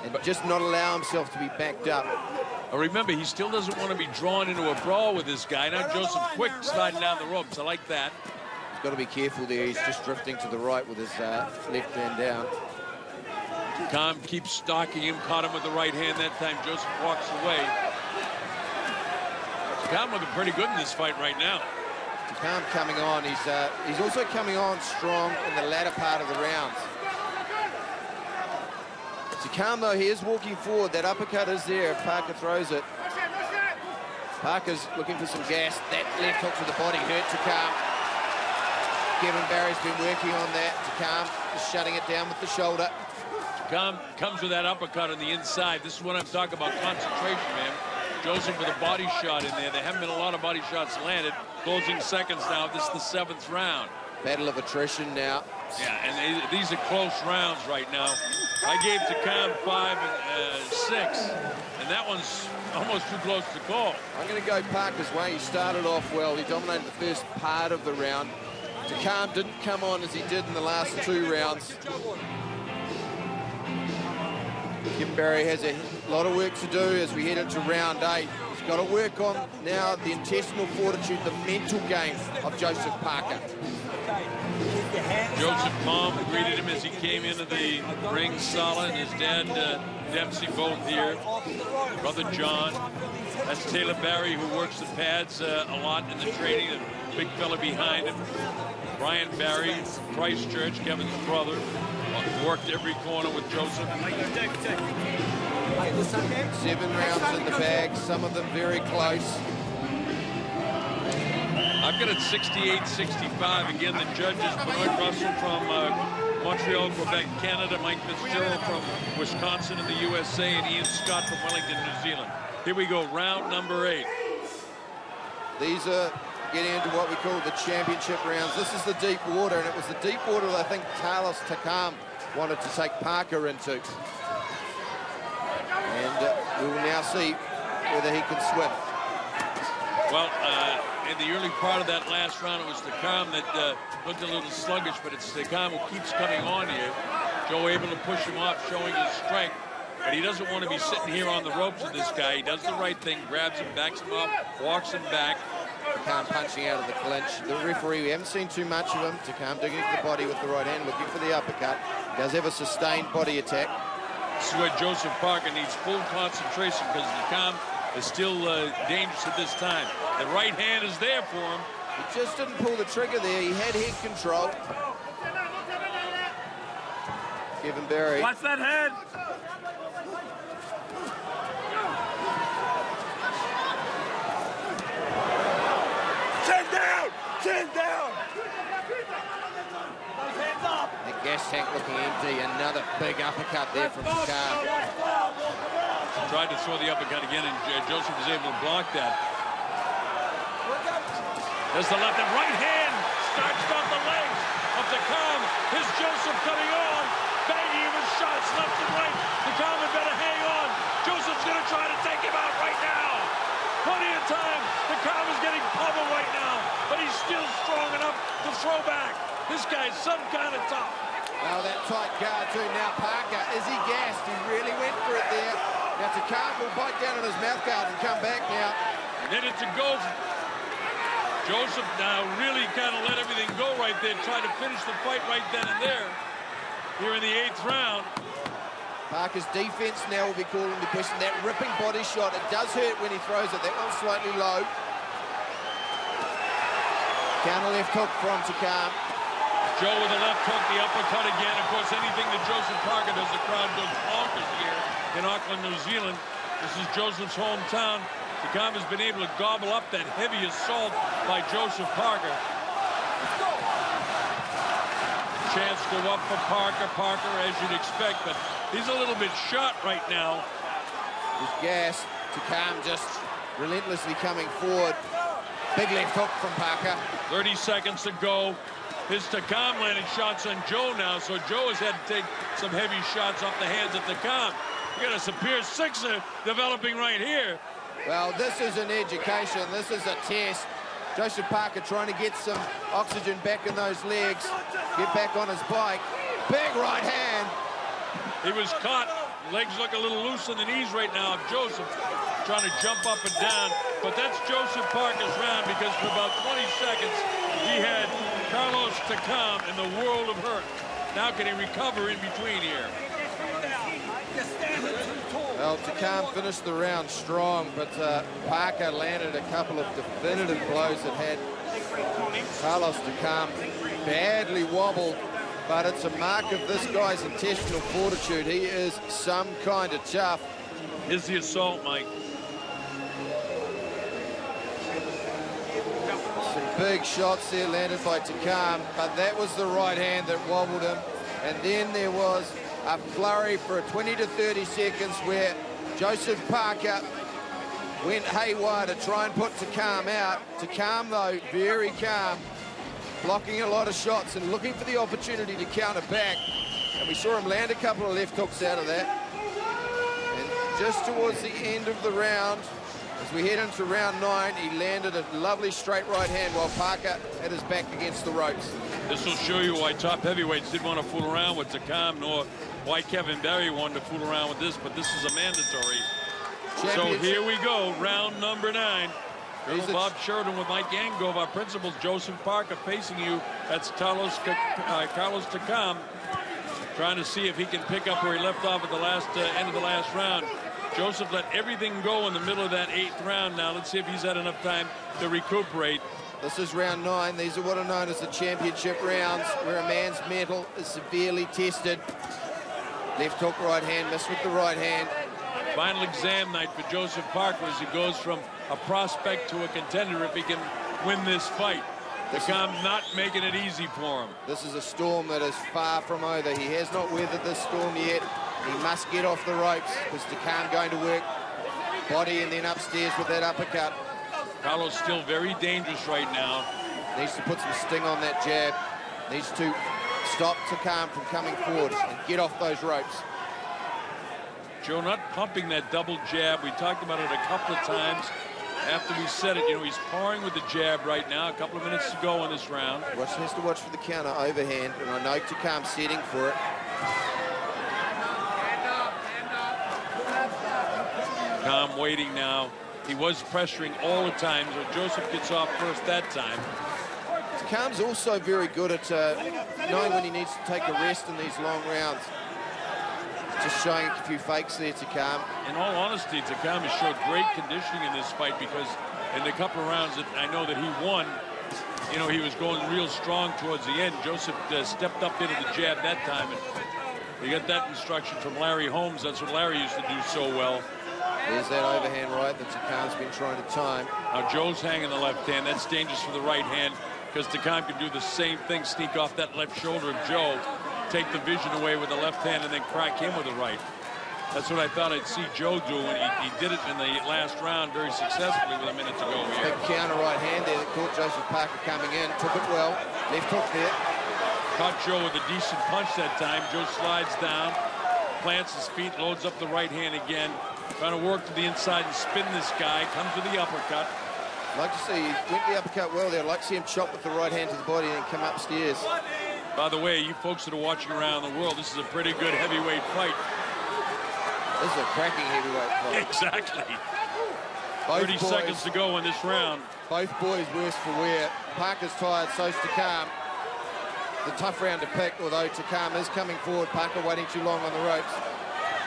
and just not allow himself to be backed up. Remember, he still doesn't want to be drawn into a brawl with this guy. Now Joseph quick sliding down the ropes. I like that. He's got to be careful there. He's just drifting to the right with his left hand down. Takam keeps stalking him, caught him with the right hand that time. Joseph walks away. Takam looking pretty good in this fight right now. Takam coming on. He's also coming on strong in the latter part of the rounds. Takam, though, he is walking forward. That uppercut is there if Parker throws it. Parker's looking for some gas. That left hook to the body hurt Takam. Kevin Barry's been working on that. Takam is shutting it down with the shoulder. Comes with that uppercut on the inside. This is what I'm talking about, concentration, man. Joseph with a body shot in there. There haven't been a lot of body shots landed. Closing seconds now. This is the 7th round. Battle of attrition now. Yeah, and these are close rounds right now. I gave Takam 5 and 6, and that one's almost too close to call. I'm going to go Parker's way. He started off well. He dominated the first part of the round. Takam didn't come on as he did in the last 2 rounds. Kim Barry has a lot of work to do as we head into round 8. He's got to work on now the intestinal fortitude, the mental game of Joseph Parker. Joseph Mom greeted him as he came into the ring solid. His dad, Dempsey, both here. Brother John. That's Taylor Barry, who works the pads a lot in the training. The big fella behind him. Brian Barry, Christchurch, Kevin's brother. Worked every corner with Joseph. 7 rounds in the bag, some of them very close. I've got it 68-65. Again, the judges, Benoit Russell from Montreal, Quebec, Canada, Mike Fitzgerald from Wisconsin in the USA, and Ian Scott from Wellington, New Zealand. Here we go, round number 8. These are getting into what we call the championship rounds. This is the deep water, and it was the deep water that I think Carlos Takam wanted to take Parker into. And we will now see whether he can swim. Well, in the early part of that last round, it was Takam that looked a little sluggish, but it's Takam who keeps coming on here. Joe able to push him off, showing his strength. But he doesn't want to be sitting here on the ropes with this guy. He does the right thing, grabs him, backs him up, walks him back. Takam punching out of the clinch. The referee, we haven't seen too much of him. Takam digging into the body with the right hand, looking for the uppercut. He does have a sustained body attack. This is where Joseph Parker needs full concentration because Takam is still dangerous at this time. The right hand is there for him. He just didn't pull the trigger there. He had head control. Kevin Barry. Watch that head. Chin down! The gas tank looking empty. Another big uppercut there from Takam. Tried to throw the uppercut again, and Joseph was able to block that. There's the left and right hand. Starts off the legs of Takam. Here's Joseph coming on. Banging him with shots left and right. Takam had better hang on. Joseph's going to try to take him out right now. Plenty of time. Takam is getting pummeled right now, but he's still strong enough to throw back. This guy's some kind of tough. Now that tight guard too. Now Parker, is he gassed? He really went for it there. Now Takam will bite down on his mouth guard and come back now. Then it's a go. Joseph now really kind of let everything go right there, tried to finish the fight right then and there. Here in the 8th round. Parker's defense now will be called into question. That ripping body shot, it does hurt when he throws it. That one's slightly low. Counter left hook from Takam. Joe with a left hook, the uppercut again. Of course, anything that Joseph Parker does, the crowd goes bonkers here in Auckland, New Zealand. This is Joseph's hometown. Takam has been able to gobble up that heavy assault by Joseph Parker. Chance go up for Parker. Parker, as you'd expect, but he's a little bit shot right now. He's gassed. Takam just relentlessly coming forward. Big left hook from Parker. 30 seconds to go. His Takam landing shots on Joe now, so Joe has had to take some heavy shots off the hands of Takam. You got a severe sixer developing right here. Well, this is an education. This is a test. Joseph Parker trying to get some oxygen back in those legs, get back on his bike. Big right hand. He was caught. Legs look a little loose in the knees right now of Joseph, trying to jump up and down. But that's Joseph Parker's round, because for about 20 seconds, he had Carlos Takam in the world of hurt. Now can he recover in between here? Well, Takam finished the round strong, but Parker landed a couple of definitive blows that had Carlos Takam badly wobbled, but it's a mark of this guy's intestinal fortitude. He is some kind of tough. Here's the assault, Mike. Some big shots there landed by Takam, but that was the right hand that wobbled him. And then there was a flurry for 20 to 30 seconds where Joseph Parker went haywire to try and put Takam out. Takam, though, very calm, blocking a lot of shots and looking for the opportunity to counter back. And we saw him land a couple of left hooks out of that. And just towards the end of the round, as we head into round 9, he landed a lovely straight right hand while Parker had his back against the ropes. This will show you why top heavyweights didn't want to fool around with Takam, nor why Kevin Barry wanted to fool around with this, but this is a mandatory. So here we go, round number 9. Colonel Bob Sheridan with Mike Angove, our principal. Joseph Parker facing you. That's Carlos Takam, trying to see if he can pick up where he left off at the last end of the last round. Joseph let everything go in the middle of that 8th round. Now let's see if he's had enough time to recuperate. This is round 9. These are what are known as the championship rounds, where a man's mettle is severely tested. Left hook, right hand, missed with the right hand. Final exam night for Joseph Parker as he goes from a prospect to a contender if he can win this fight. Takam not making it easy for him. This is a storm that is far from over. He has not weathered this storm yet. He must get off the ropes, because Takam going to work body and then upstairs with that uppercut. Carlos still very dangerous right now. Needs to put some sting on that jab. Needs to stop Takam from coming forward and get off those ropes. Joe not pumping that double jab. We talked about it a couple of times after we said it. You know, he's pouring with the jab right now. A couple of minutes to go in this round. Has to watch for the counter overhand, and I know Takam's setting for it. Takam waiting now. He was pressuring all the time, so Joseph gets off first that time. Takam's also very good at knowing when he needs to take a rest in these long rounds. Just showing a few fakes there, Takam. In all honesty, Takam has showed great conditioning in this fight, because in the couple of rounds that I know that he won, you know, he was going real strong towards the end. Joseph stepped up into the jab that time, and you got that instruction from Larry Holmes. That's what Larry used to do so well. There's that overhand right that Takam's been trying to time. Now Joe's hanging the left hand. That's dangerous for the right hand, because Takam can do the same thing, sneak off that left shoulder of Joe, take the vision away with the left hand, and then crack him with the right. That's what I thought I'd see Joe do, and he did it in the last round very successfully with a minute to go here. Big counter right hand there that caught Joseph Parker coming in. Took it well. Left hook there. Caught Joe with a decent punch that time. Joe slides down, plants his feet, loads up the right hand again, trying to work to the inside and spin this guy. Comes with the uppercut. I'd like to see, he went the uppercut well there. I'd like to see him chop with the right hand to the body and then come upstairs. By the way, you folks that are watching around the world, this is a pretty good heavyweight fight. This is a cracking heavyweight fight. Exactly. Both 30 seconds to go in this round. Both boys worse for wear. Parker's tired, so's Takam. The tough round to pick, although Takam is coming forward. Parker waiting too long on the ropes.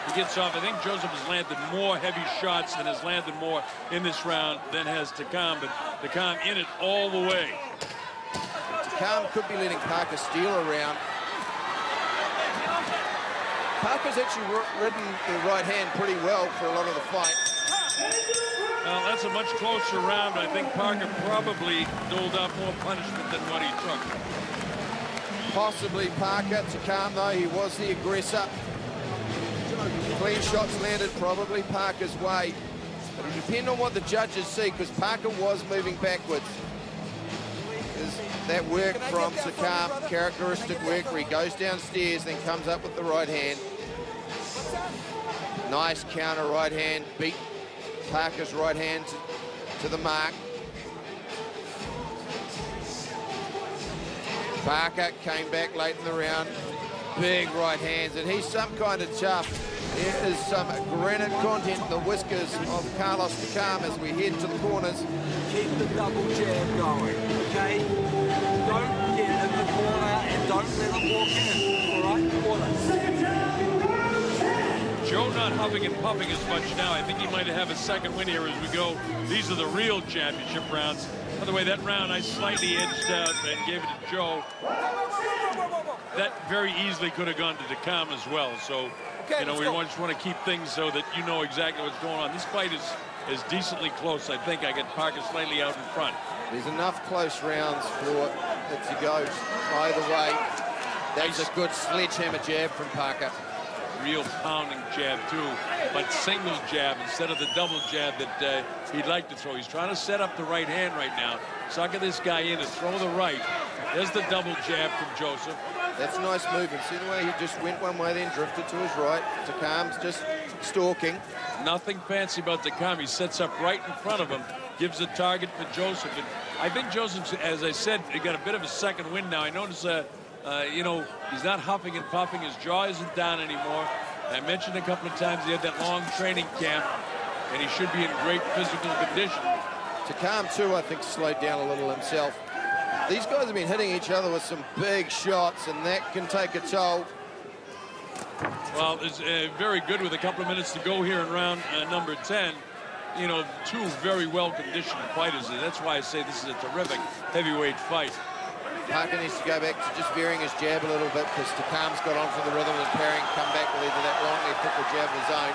he gets off. I think Joseph has landed more heavy shots and has landed more in this round than has Takam, but Takam in it all the way. Takam could be letting Parker steal around. Parker's actually ridden the right hand pretty well for a lot of the fight. Well, that's a much closer round. I think Parker probably doled out more punishment than what he took. Possibly Parker. Takam, though, he was the aggressor. Clean shots landed probably Parker's way. But it depends on what the judges see, because Parker was moving backwards. There's that work from Takam, characteristic work where he goes downstairs, then comes up with the right hand. Nice counter right hand, beat Parker's right hand to the mark. Parker came back late in the round. Big right hands, and he's some kind of tough. There is some granite content in the whiskers of Carlos Takam as we head to the corners. Keep the double jab going, okay? Don't get in the corner and don't let him walk in, all right? Corner. Joe not huffing and puffing as much now. I think he might have a second win here as we go. These are the real championship rounds. By the way, that round I slightly edged out and gave it to Joe. That very easily could have gone to Takam as well. So, you know, we just want to keep things so that you know exactly what's going on. This fight is decently close. I think I got Parker slightly out in front. There's enough close rounds for it to go either way. That's a good sledgehammer jab from Parker. Real pounding jab too, but single jab instead of the double jab that he'd like to throw. He's trying to set up the right hand right now, sucker this guy in and throw the right. There's the double jab from Joseph. That's nice movement. See the way he just went one way, then drifted to his right. Takam's just stalking. Nothing fancy about Takam. He sets up right in front of him, gives a target for Joseph. And I think Joseph, as I said, he got a bit of a second wind now. I notice you know, he's not huffing and puffing. His jaw isn't down anymore. I mentioned a couple of times he had that long training camp, and he should be in great physical condition. Takam, too, I think, slowed down a little himself. These guys have been hitting each other with some big shots, and that can take a toll. Well, it's very good with a couple of minutes to go here in round number 10. You know, two very well-conditioned fighters. That's why I say this is a terrific heavyweight fight. Parker needs to go back to just varying his jab a little bit, because Takam's got on for the rhythm and parrying, come back with either that long left hook or jab of his own.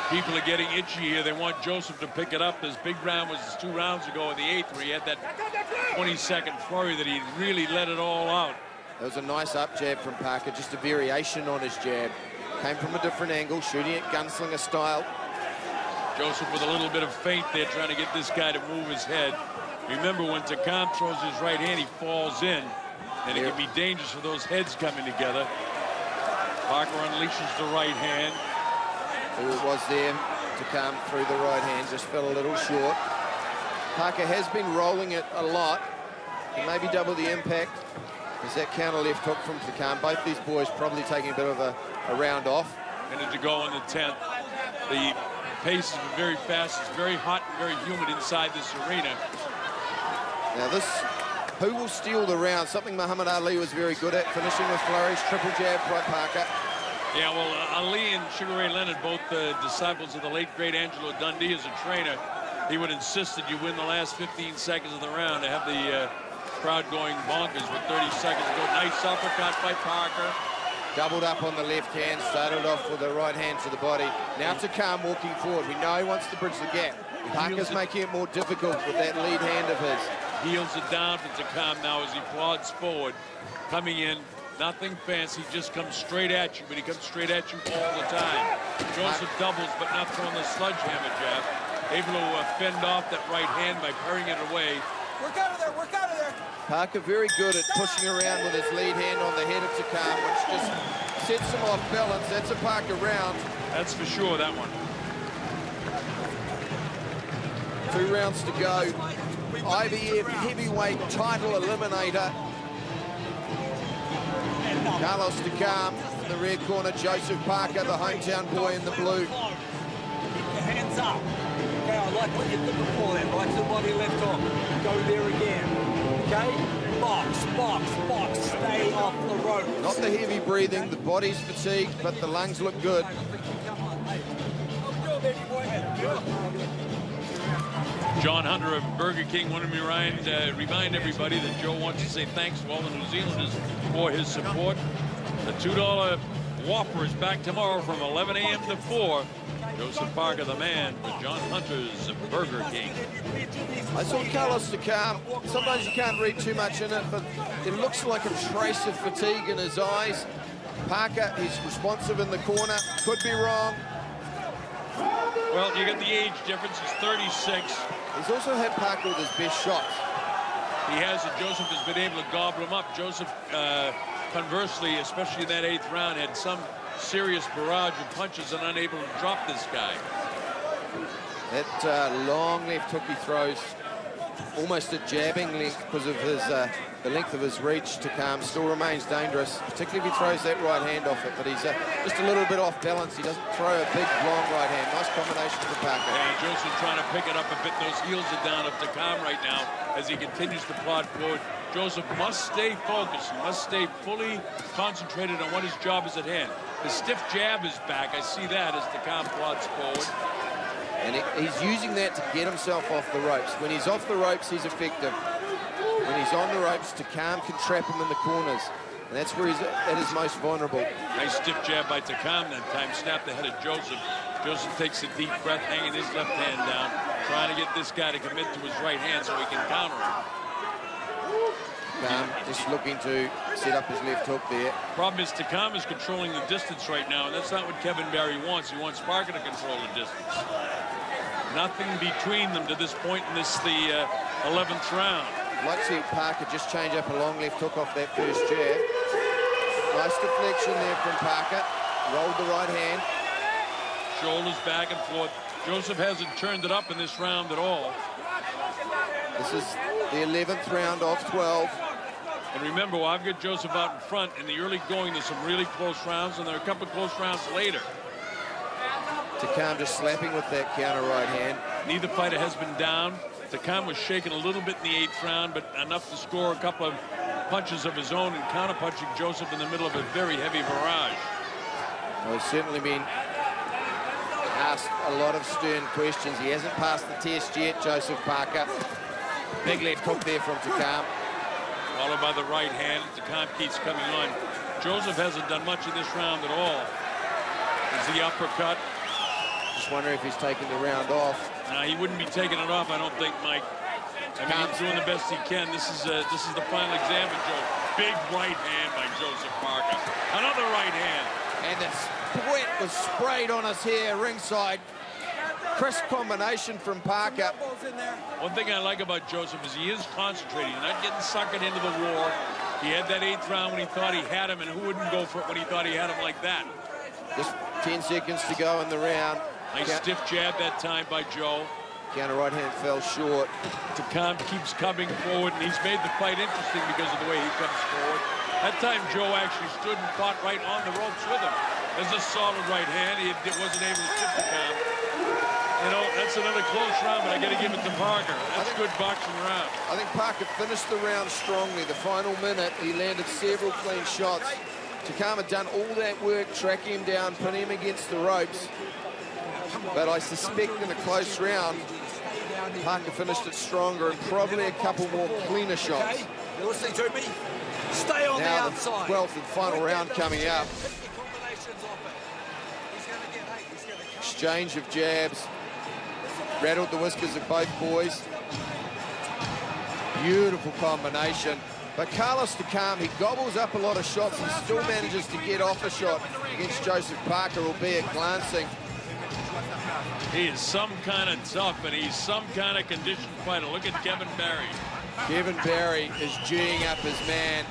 People are getting itchy here. They want Joseph to pick it up. This big round was 2 rounds ago in the 8th where he had that 20-second flurry that he really let it all out. That was a nice up jab from Parker, just a variation on his jab. Came from a different angle, shooting it gunslinger style. Joseph with a little bit of feint there, trying to get this guy to move his head. Remember, when Takam throws his right hand, he falls in, and it can be dangerous for those heads coming together. Parker unleashes the right hand. Who it was there to come through the right hand, just fell a little short. Parker has been rolling it a lot, and maybe double the impact. There's that counter left hook from Takam. Both these boys probably taking a bit of a round off. Minute to go in the 10th. The pace is very fast. It's very hot and very humid inside this arena. Now this, who will steal the round? Something Muhammad Ali was very good at, finishing with flurries, triple jab by Parker. Yeah, well, Ali and Sugar Ray Leonard, both disciples of the late, great Angelo Dundee as a trainer, he would insist that you win the last 15 seconds of the round to have the crowd going bonkers with 30 seconds to go. Nice uppercut by Parker. Doubled up on the left hand, started off with the right hand to the body. Now Takam walking forward. We know he wants to bridge the gap. Parker's making it more difficult with that lead hand of his. Heels it down for Takam now as he plods forward. Coming in, nothing fancy, just comes straight at you, but he comes straight at you all the time. Joseph doubles, but not throwing the sledgehammer jab. Able to fend off that right hand by parrying it away. Work out of there, work out of there. Parker very good at pushing around with his lead hand on the head of Takam, which just sets him off balance. That's a Parker round. That's for sure, that one. 2 rounds to go. IBF heavyweight title eliminator. Carlos Takam in the red corner, Joseph Parker, the hometown boy in the blue. Keep your hands up. Okay, I like what you did before that. Right to the body, left hook. Go there again. Okay? box, box, box. Stay off the rope. Not the heavy breathing, the body's fatigued, but the lungs look good. John Hunter of Burger King wanted me to remind everybody that Joe wants to say thanks to all the New Zealanders for his support. The $2 Whopper is back tomorrow from 11 a.m. to 4. Joseph Parker, the man, for John Hunter's Burger King. I saw Carlos Takam. Sometimes you can't read too much in it, but it looks like a trace of fatigue in his eyes. Parker, he's responsive in the corner. Could be wrong. Well, you get the age difference. He's 36. He's also had Parker with his best shots. He has, and Joseph has been able to gobble him up. Joseph, conversely, especially in that 8th round, had some serious barrage of punches and unable to drop this guy. That long left hook he throws, almost a jabbing length because of his the length of his reach. Takam still remains dangerous, particularly if he throws that right hand off it, but he's just a little bit off balance. He doesn't throw a big, long right hand. Nice combination for Parker. And Joseph trying to pick it up a bit. Those heels are down of Takam right now as he continues to plod forward. Joseph must stay focused, must stay fully concentrated on what his job is at hand. The stiff jab is back. I see that as Takam plods forward. And he's using that to get himself off the ropes. When he's off the ropes, he's effective. When he's on the ropes, Takam can trap him in the corners. And that's where he's at his most vulnerable. Nice stiff jab by Takam that time. Snapped the head of Joseph. Joseph takes a deep breath, hanging his left hand down, trying to get this guy to commit to his right hand so he can counter him. Takam just looking to set up his left hook there. Problem is Takam is controlling the distance right now, and that's not what Kevin Barry wants. He wants Parker to control the distance. Nothing between them to this point in this, the 11th round. I'd like to see Parker just change up a long left hook off that first jab. Nice deflection there from Parker. Rolled the right hand. Shoulders back and forth. Joseph hasn't turned it up in this round at all. This is the 11th round off 12. And remember, I've got Joseph out in front. In the early going, there's some really close rounds, and there are a couple of close rounds later. Takam just slapping with that counter right hand. Neither fighter has been down. Takam was shaken a little bit in the 8th round, but enough to score a couple of punches of his own and counter-punching Joseph in the middle of a very heavy barrage. Well, he's certainly been asked a lot of stern questions. He hasn't passed the test yet, Joseph Parker. Big left hook there from Takam. Followed by the right hand. Takam keeps coming on. Joseph hasn't done much in this round at all. There's the uppercut. Just wonder if he's taking the round off. No, he wouldn't be taking it off, I don't think, Mike. I mean, he's doing the best he can. This is the final exam of Joe. Big right hand by Joseph Parker. Another right hand. And the sweat was sprayed on us here ringside. Crisp combination from Parker. One thing I like about Joseph is he is concentrating, not getting suckered into the war. He had that 8th round when he thought he had him, and who wouldn't go for it when he thought he had him like that? Just 10 seconds to go in the round. Nice stiff jab that time by Joe. Counter right hand fell short. Takam keeps coming forward, and he's made the fight interesting because of the way he comes forward. That time, Joe actually stood and fought right on the ropes with him. There's a solid right hand. He wasn't able to tip Takam. You know, that's another close round, but I got to give it to Parker. That's a good boxing round. I think Parker finished the round strongly. The final minute, he landed several clean shots. Takam had done all that work, tracking him down, putting him against the ropes. But I suspect in a close round, Parker finished it stronger and probably a couple more cleaner shots. You're listening to me? Stay on the outside. Now the 12th and final round coming up. Exchange of jabs. Rattled the whiskers of both boys. Beautiful combination. But Carlos Takam, he gobbles up a lot of shots and still manages to get off a shot against Joseph Parker, albeit glancing. He is some kind of tough, and he's some kind of conditioned fighter. Look at Kevin Barry. Kevin Barry is G'ing up his man.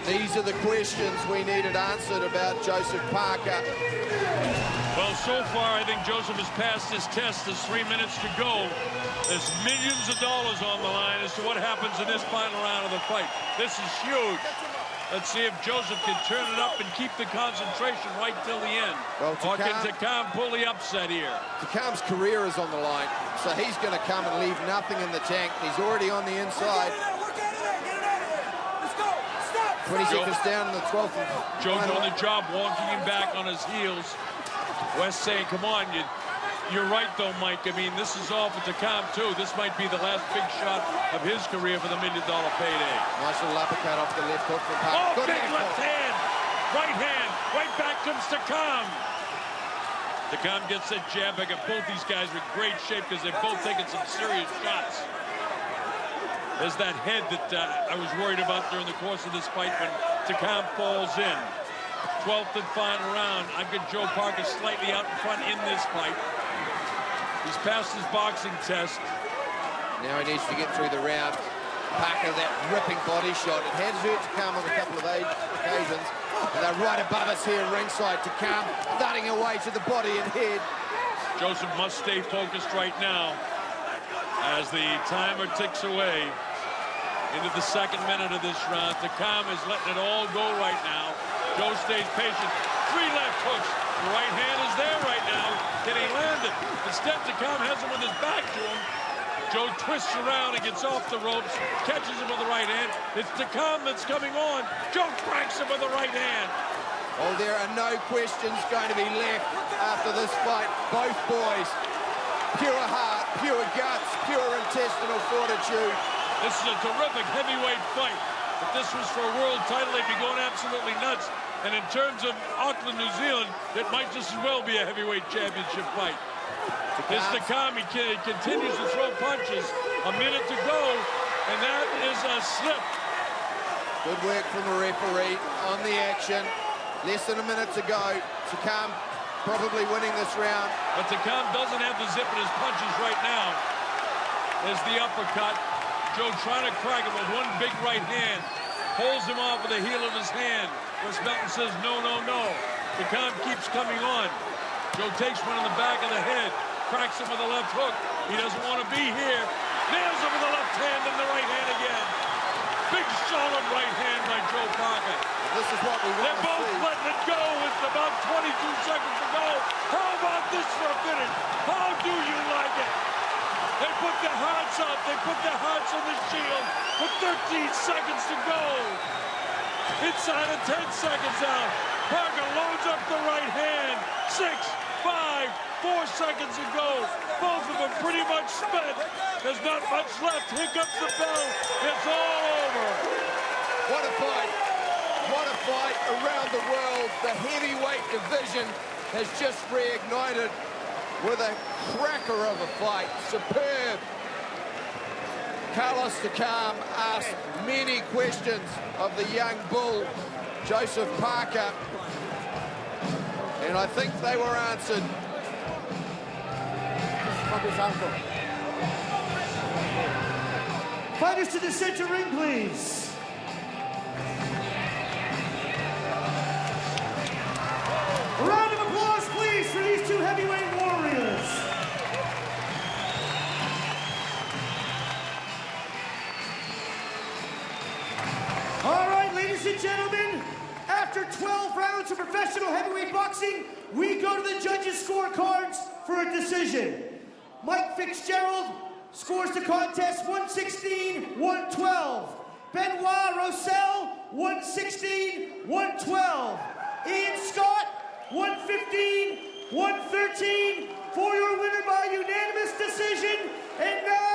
These are the questions we needed answered about Joseph Parker. Well, so far, I think Joseph has passed his test. There's 3 minutes to go. There's millions of dollars on the line as to what happens in this final round of the fight. This is huge. Let's see if Joseph can turn it up and keep the concentration right till the end. Well, or can Takam pull the upset here? Takam's career is on the line, so he's going to come and leave nothing in the tank. He's already on the inside. 20 seconds down in the 12th. Joe doing the job, walking him back on his heels. West saying, come on, you're right though, Mike. I mean, this is all for Takam too. This might be the last big shot of his career for the $1 million payday. Nice little uppercut off the left hook from Parker. Oh, Good big hand. left hand, right back comes Takam. Takam gets that jab back, and both these guys are in great shape because they've both taken some serious shots. There's that head that I was worried about during the course of this fight when Takam falls in. 12th and final round. I've got Joe Parker slightly out in front in this fight. He's passed his boxing test. Now he needs to get through the round. Parker, that ripping body shot. It has hurt Takam on a couple of occasions. And they're right above us here ringside. Takam thudding away to the body and head. Joseph must stay focused right now as the timer ticks away into the second minute of this round. Takam is letting it all go right now. Joe stays patient. 3 left hooks. The right hand is there right now. Can he land it? Instead, Takam has him with his back to him. Joe twists around and gets off the ropes, catches him with the right hand. It's Takam that's coming on. Joe cracks him with the right hand. Oh, there are no questions going to be left after this fight. Both boys, pure heart, pure guts, pure intestinal fortitude. This is a terrific heavyweight fight. If this was for a world title, they'd be going absolutely nuts. And in terms of Auckland, New Zealand, it might just as well be a heavyweight championship fight. This Takam, he continues to throw punches. A minute to go, and that is a slip. Good work from the referee on the action. Less than a minute to go. Takam probably winning this round. But Takam doesn't have the zip in his punches right now. There's the uppercut. Joe trying to crack him with one big right hand. Pulls him off with the heel of his hand. Wes Melton says, no, no, no. Takam keeps coming on. Joe takes one in the back of the head. Cracks him with a left hook. He doesn't want to be here. Nails him with the left hand and the right hand again. Big solid right hand by Joe Parker. And this is what we want They're both letting it go with about 22 seconds to go. How about this for a finish? How do you like it? They put their hearts up. They put their hearts on the shield with 13 seconds to go. Inside of 10 seconds out. Parker loads up the right hand. 6, 5, 4 seconds to go. Both of them pretty much spent. There's not much left. Here comes the bell. It's all over. What a fight. What a fight around the world. The heavyweight division has just reignited with a cracker of a fight. Superb. Carlos Takam asked many questions of the young bull, Joseph Parker, and I think they were answered. Fighters to the center ring, please. A round of applause, please, for these two heavyweight warriors. All right, ladies and gentlemen, after 12 rounds of professional heavyweight boxing, we go to the judges' scorecards for a decision. Mike Fitzgerald scores the contest 116-112. Benoit Roussel, 116-112. Ian Scott, 115-113 for your winner by unanimous decision. And now